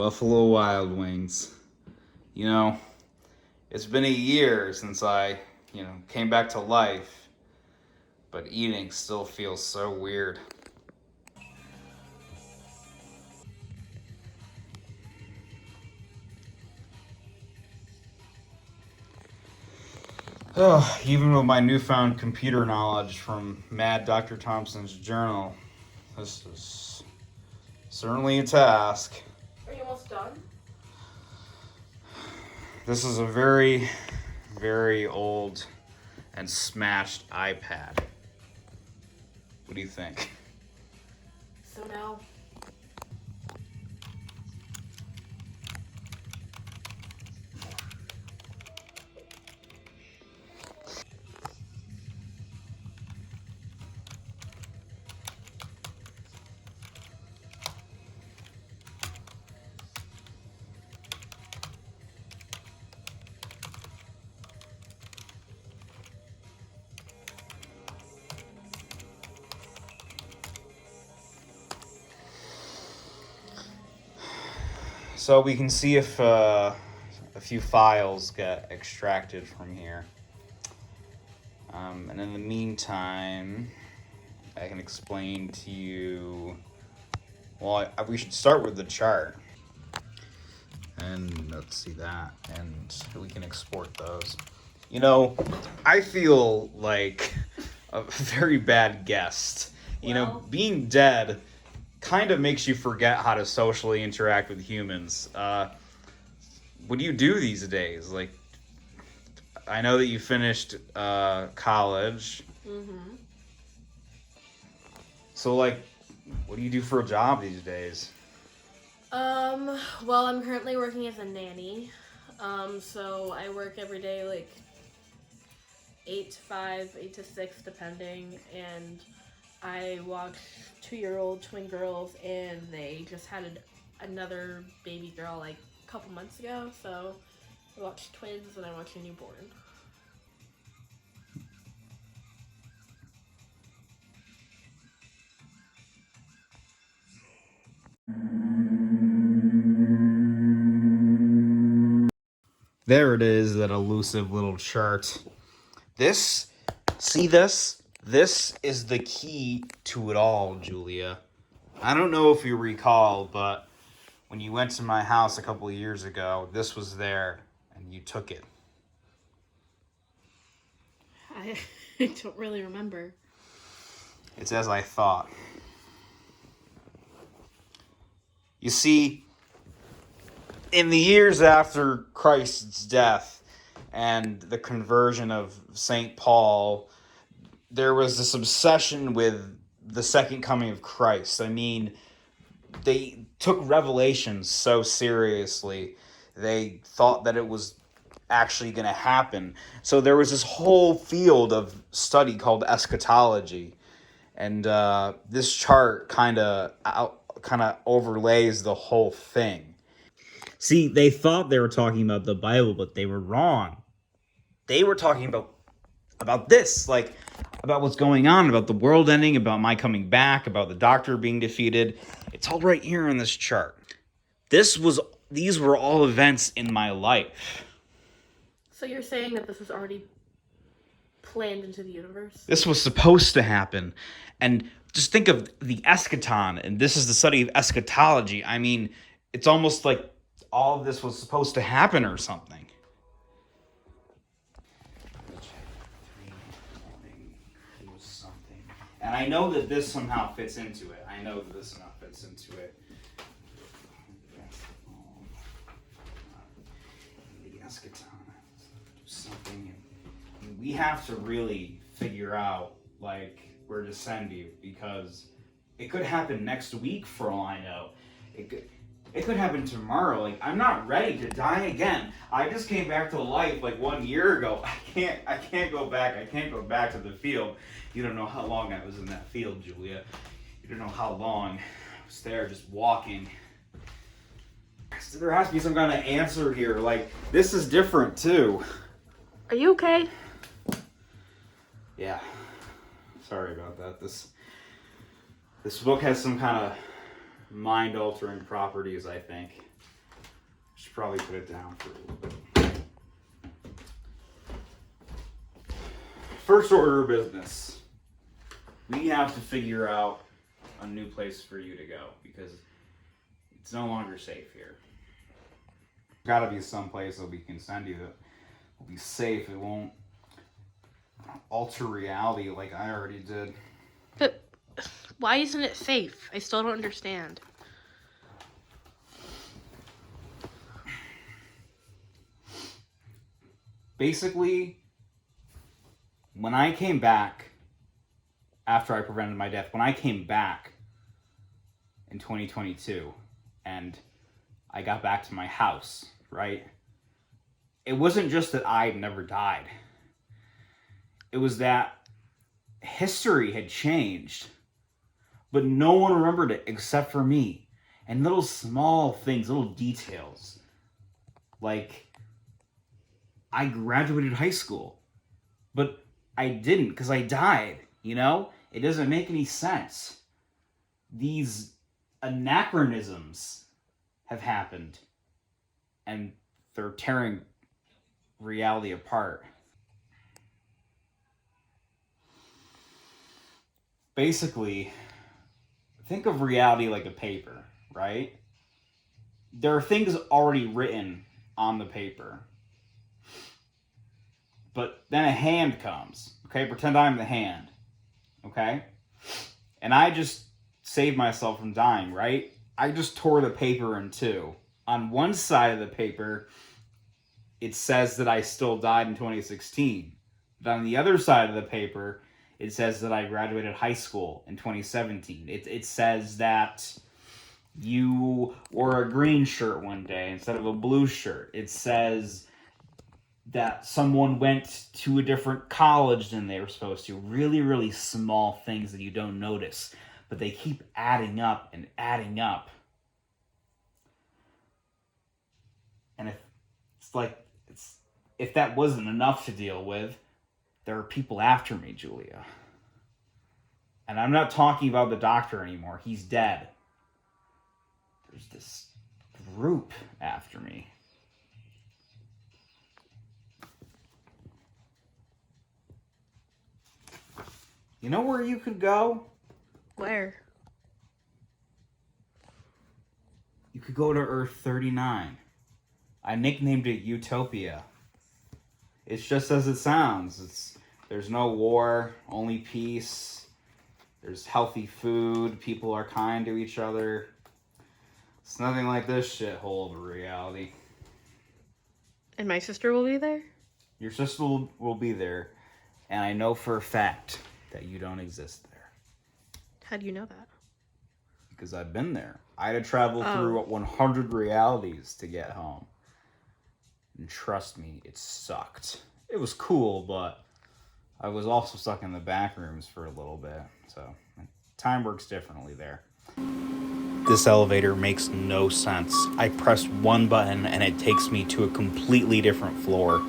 Buffalo Wild Wings. You know, it's been a year since I, came back to life, but eating still feels so weird. Oh, even with my newfound computer knowledge from Mad Dr. Thompson's journal, this is certainly a task. Are you almost done? This is a very, very old and smashed iPad. What do you think? So now, So we can see if a few files get extracted from here. And in the meantime, I can explain to you. Well, we should start with the chart. And let's see that. And we can export those. I feel like a very bad guest. Being dead kind of makes you forget how to socially interact with humans. What do you do these days? Like, I know that you finished college. mm-hmm. So, like, what do you do for a job these days? Well, I'm currently working as a nanny. So I work every day, like 8 to 5, 8 to 6, depending, and I watch 2-year-old twin girls, and they just had another baby girl like a couple months ago. So I watch twins and I watch a newborn. There it is, that elusive little chart. See this? This is the key to it all, Julia. I don't know if you recall, but when you went to my house a couple of years ago, this was there, and you took it. I don't really remember. It's as I thought. You see, in the years after Christ's death and the conversion of St. Paul, there was this obsession with the second coming of Christ. I mean, they took Revelation so seriously. They thought that it was actually going to happen. So there was this whole field of study called eschatology. And this chart kind of overlays the whole thing. See, they thought they were talking about the Bible, but they were wrong. They were talking about this, like about what's going on, about the world ending, about my coming back, about the Doctor being defeated. It's all right here in this chart. These were all events in my life. So you're saying that this was already planned into the universe? This was supposed to happen. And just think of the eschaton, and this is the study of eschatology. I mean, it's almost like all of this was supposed to happen or something. And I know that this somehow fits into it. The eschaton. Do something. And we have to really figure out, like, where to send you, because it could happen next week for all I know. It could happen tomorrow. Like, I'm not ready to die again. I just came back to life like 1 year ago. I can't go back. I can't go back to the field. You don't know how long I was in that field, Julia. You don't know how long I was there just walking. There has to be some kind of answer here. Like, this is different too. Are you okay? Yeah. Sorry about that. This book has some kind of mind-altering properties, I think. Should probably put it down for a little bit. First order of business. We have to figure out a new place for you to go because it's no longer safe here. Gotta be some place that we can send you that will be safe. It won't alter reality like I already did. But why isn't it safe? I still don't understand. Basically, when I came back after I prevented my death, when I came back in 2022 and I got back to my house, right? It wasn't just that I never died. It was that history had changed, but no one remembered it except for me. And little small things, little details. Like, I graduated high school, but I didn't because I died, you know? It doesn't make any sense. These anachronisms have happened, and they're tearing reality apart. Basically, think of reality like a paper, right? There are things already written on the paper. But then a hand comes, okay? Pretend I'm the hand, okay? And I just saved myself from dying, right? I just tore the paper in two. On one side of the paper, it says that I still died in 2016. But on the other side of the paper, it says that I graduated high school in 2017. It says that you wore a green shirt one day instead of a blue shirt. It says that someone went to a different college than they were supposed to. Really, really small things that you don't notice, but they keep adding up and adding up. And if that wasn't enough to deal with, there are people after me, Julia. And I'm not talking about the doctor anymore. He's dead. There's this group after me. You know where you could go? Where? You could go to Earth 39. I nicknamed it Utopia. It's just as it sounds. There's no war, only peace. There's healthy food. People are kind to each other. It's nothing like this shithole of a reality. And my sister will be there? Your sister will be there. And I know for a fact that you don't exist there. How do you know that? Because I've been there. I had to travel through 100 realities to get home. And trust me, it sucked. It was cool, but I was also stuck in the back rooms for a little bit. So time works differently there. This elevator makes no sense. I press one button and it takes me to a completely different floor.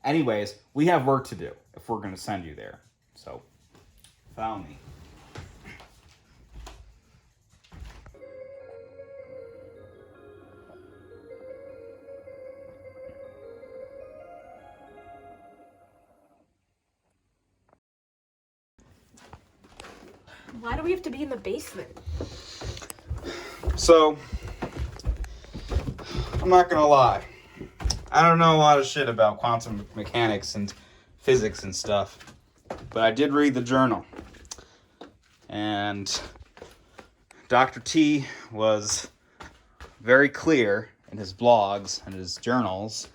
Anyways, we have work to do if we're going to send you there. So, follow me. Why do we have to be in the basement? So, I'm not going to lie. I don't know a lot of shit about quantum mechanics and physics and stuff. but I did read the journal. And Dr. T was very clear in his blogs and his journals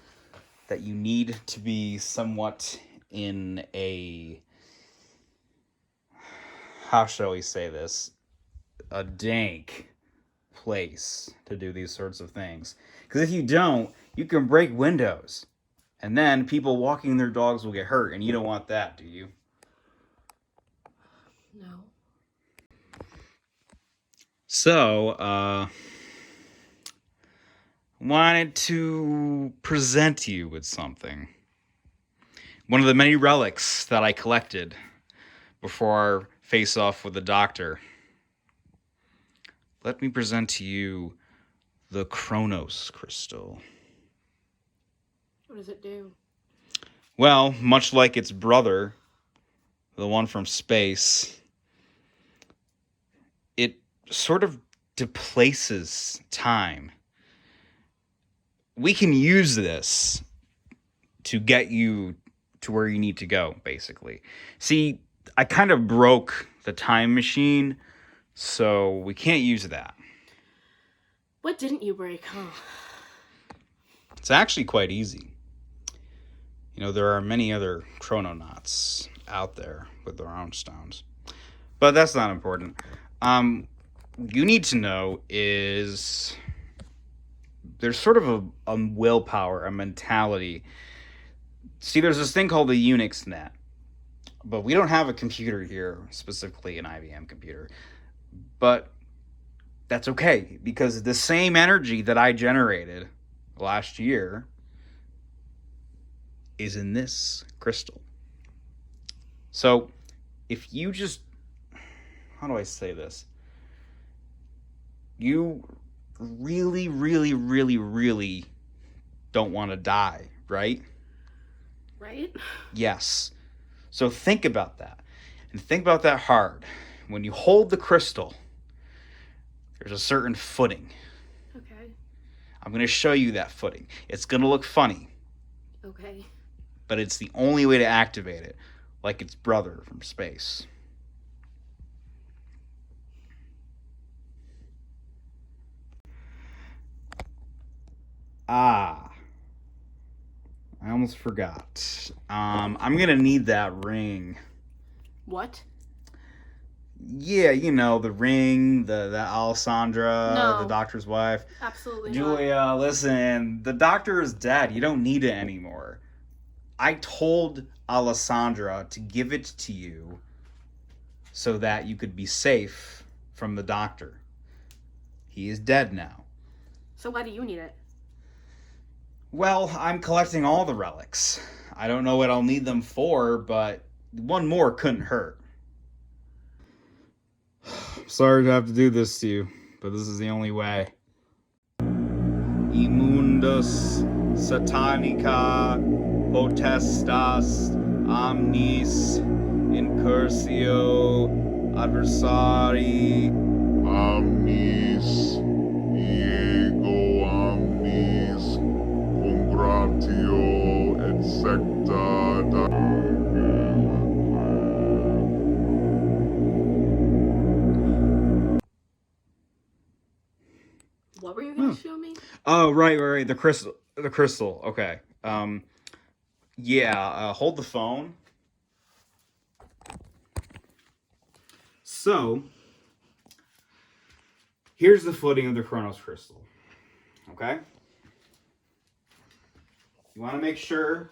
that you need to be somewhat in a, how shall we say this, a dank place to do these sorts of things. Because if you don't, you can break windows. And then people walking their dogs will get hurt, and you don't want that, do you? No. So, wanted to present you with something. One of the many relics that I collected before our face-off with the doctor. Let me present to you the Chronos Crystal. What does it do? Well, much like its brother, the one from space, it sort of displaces time. We can use this to get you to where you need to go, basically. See, I kind of broke the time machine, so we can't use that. What didn't you break, huh? It's actually quite easy. You know, there are many other chrononauts out there with their own stones. But that's not important. You need to know is there's sort of a willpower, a mentality. See, there's this thing called the Unix net. But we don't have a computer here, specifically an IBM computer. But that's okay, because the same energy that I generated last year is in this crystal. So if you just, how do I say this? You really, really, really, really don't want to die, right? Right? Yes. So think about that. And think about that hard. When you hold the crystal, there's a certain footing. Okay. I'm going to show you that footing. It's going to look funny. Okay. But it's the only way to activate it, like its brother from space. I almost forgot. I'm gonna need that ring. What? Yeah, you know, the ring, the Alessandra, No. the doctor's wife. Absolutely not. Julia, listen, the doctor is dead. You don't need it anymore. I told Alessandra to give it to you so that you could be safe from the doctor. He is dead now. So why do you need it? Well, I'm collecting all the relics. I don't know what I'll need them for, but one more couldn't hurt. Sorry to have to do this to you, but this is the only way. Immundus satanica potestas omnis incursio adversari omnis ego omnis congratio et secta What were you going to show me? Oh, right. The crystal. Okay. Yeah, hold the phone. So, here's the footing of the Chronos crystal. Okay? You want to make sure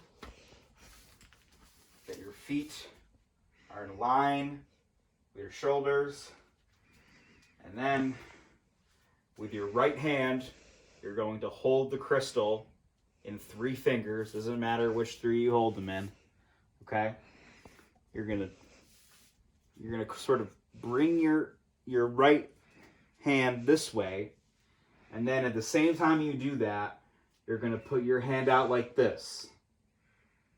that your feet are in line with your shoulders. And then, with your right hand, you're going to hold the crystal in 3 fingers. Doesn't matter which 3 you hold them in. Okay? You're gonna sort of bring your right hand this way, and then at the same time you do that, you're gonna put your hand out like this,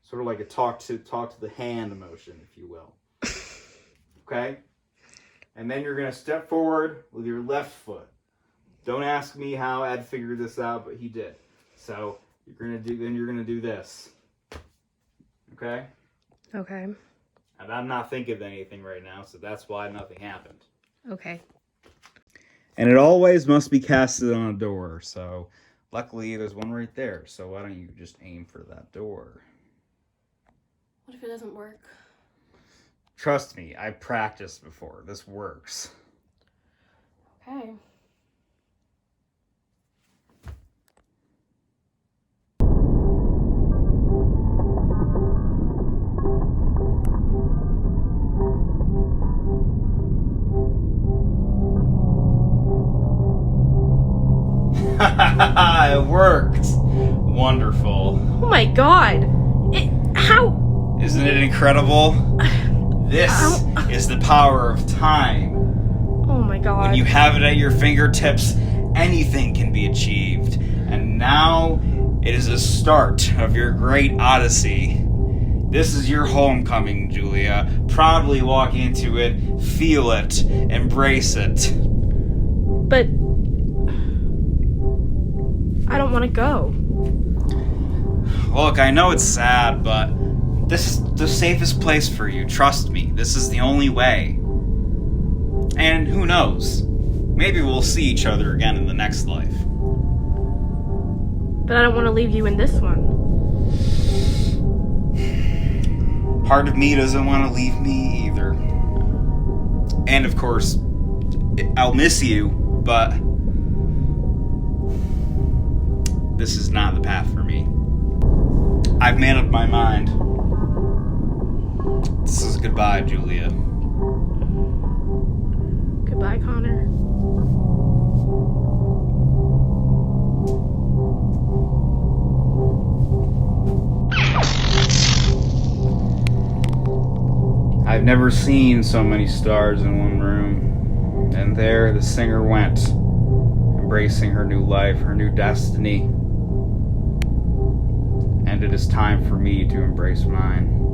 sort of like a talk to the hand motion, if you will. Okay? And then you're gonna step forward with your left foot. Don't ask me how Ed figured this out, but he did. So you're gonna do this. Okay? Okay. And I'm not thinking of anything right now, so that's why nothing happened. Okay. And it always must be casted on a door, so luckily there's one right there. So why don't you just aim for that door? What if it doesn't work? Trust me, I practiced before. This works. Okay. It worked. Wonderful. Oh my god! How? Isn't it incredible? This is the power of time. Oh my god. When you have it at your fingertips, anything can be achieved. And now it is the start of your great odyssey. This is your homecoming, Julia. Proudly walk into it, feel it, embrace it. But I don't want to go. Look, I know it's sad, but this is the safest place for you. Trust me, this is the only way. And who knows? Maybe we'll see each other again in the next life. But I don't want to leave you in this one. Part of me doesn't want to leave me either. And of course, I'll miss you, but this is not the path for me. I've made up my mind. This is goodbye, Julia. Goodbye, Connor. I've never seen so many stars in one room. And there the singer went, embracing her new life, her new destiny. And it is time for me to embrace mine.